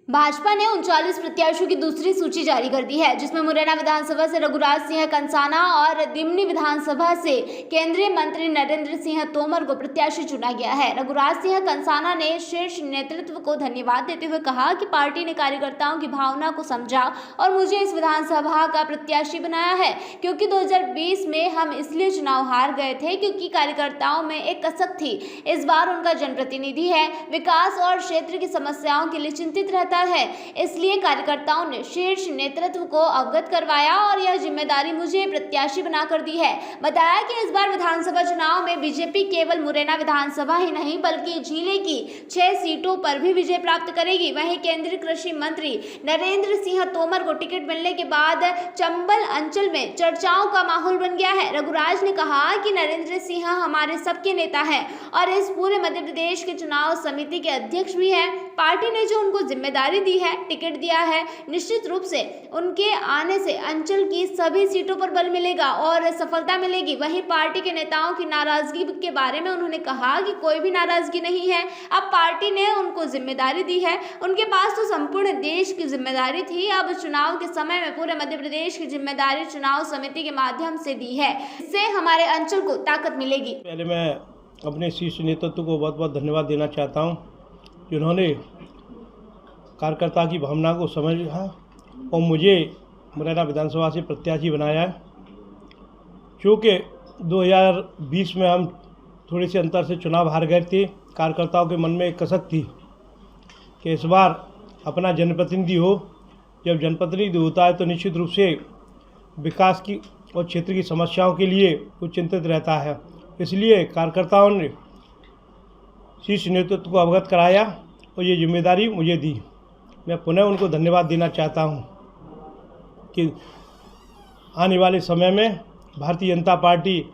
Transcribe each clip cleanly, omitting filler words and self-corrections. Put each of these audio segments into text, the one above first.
भाजपा ने 39 प्रत्याशियों की दूसरी सूची जारी कर दी है, जिसमें मुरैना विधानसभा से रघुराज सिंह कंसाना और दिमनी विधानसभा से केंद्रीय मंत्री नरेंद्र सिंह तोमर को प्रत्याशी चुना गया है। रघुराज सिंह कंसाना ने शीर्ष नेतृत्व को धन्यवाद देते हुए कहा कि पार्टी ने कार्यकर्ताओं की भावना को समझा और मुझे इस विधानसभा का प्रत्याशी बनाया है, क्योंकि 2020 में हम इसलिए चुनाव हार गए थे क्योंकि कार्यकर्ताओं में एक कसक थी। इस बार उनका जनप्रतिनिधि है, विकास और क्षेत्र की समस्याओं के लिए चिंतित रहता है, इसलिए कार्यकर्ताओं ने शीर्ष नेतृत्व को अवगत करवाया और यह जिम्मेदारी मुझे प्रत्याशी बनाकर दी है। बताया कि इस बार विधानसभा चुनाव में बीजेपी केवल मुरैना विधानसभा ही नहीं बल्कि जिले की 6 सीटों पर भी विजय प्राप्त करेगी। वहीं केंद्रीय कृषि मंत्री नरेंद्र सिंह तोमर को टिकट मिलने के बाद चंबल अंचल में चर्चाओं का माहौल बन गया है। रघुराज ने कहा कि नरेंद्र सिंह हमारे सबके नेता हैं और इस पूरे मध्य प्रदेश के चुनाव समिति के अध्यक्ष भी हैं। पार्टी ने जो उनको जिम्मेदारी दी है, टिकट दिया है, निश्चित रूप से उनके आने से अंचल की सभी सीटों पर बल मिलेगा और सफलता मिलेगी। वहीं पार्टी के नेताओं की नाराजगी के बारे में उन्होंने कहा कि कोई भी नाराजगी नहीं है, अब पार्टी ने उनको जिम्मेदारी दी है। उनके पास तो संपूर्ण देश की जिम्मेदारी थी, अब चुनाव के समय में पूरे मध्य प्रदेश की जिम्मेदारी चुनाव समिति के माध्यम से दी है। इससे हमारे अंचल को ताकत मिलेगी। पहले मैं अपने शीर्ष नेतृत्व को बहुत बहुत धन्यवाद देना चाहता हूँ, जिन्होंने कार्यकर्ता की भावना को समझा और मुझे मुरैना विधानसभा से प्रत्याशी बनाया है। चूँकि 2020 में हम थोड़ी सी अंतर से चुनाव हार गए थे, कार्यकर्ताओं के मन में एक कसक थी कि इस बार अपना जनप्रतिनिधि हो। जब जनप्रतिनिधि होता है तो निश्चित रूप से विकास की और क्षेत्र की समस्याओं के लिए वो चिंतित रहता है। इसलिए कार्यकर्ताओं ने शीर्ष नेतृत्व को अवगत कराया और ये जिम्मेदारी मुझे दी। मैं पुनः उनको धन्यवाद देना चाहता हूँ कि आने वाले समय में भारतीय जनता पार्टी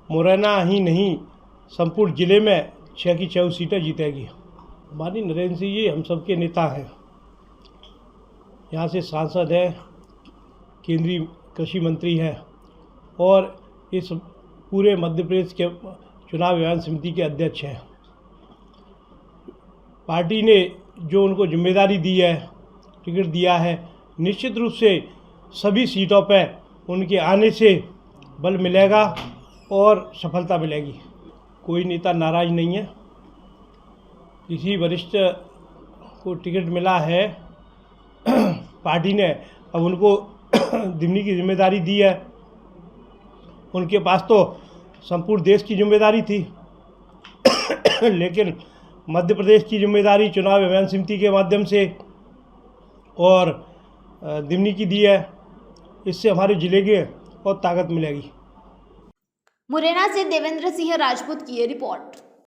मुरैना ही नहीं संपूर्ण जिले में 6 की 6 सीटें जीतेगी। माननीय नरेंद्र सिंह जी हम सबके नेता हैं, यहाँ से सांसद है, केंद्रीय कृषि मंत्री है और इस पूरे मध्य प्रदेश के चुनाव व्यवस्था समिति के अध्यक्ष हैं। पार्टी ने जो उनको जिम्मेदारी दी है, टिकट दिया है, निश्चित रूप से सभी सीटों पर उनके आने से बल मिलेगा और सफलता मिलेगी। कोई नेता नाराज नहीं है, किसी वरिष्ठ को टिकट मिला है, पार्टी ने अब उनको दिमनी की जिम्मेदारी दी है। उनके पास तो संपूर्ण देश की जिम्मेदारी थी लेकिन मध्य प्रदेश की जिम्मेदारी चुनाव व्यवस्था समिति के माध्यम से और दिमनी की दी है। इससे हमारे जिले के और ताकत मिलेगी। मुरैना से देवेंद्र सिंह राजपूत की ये रिपोर्ट।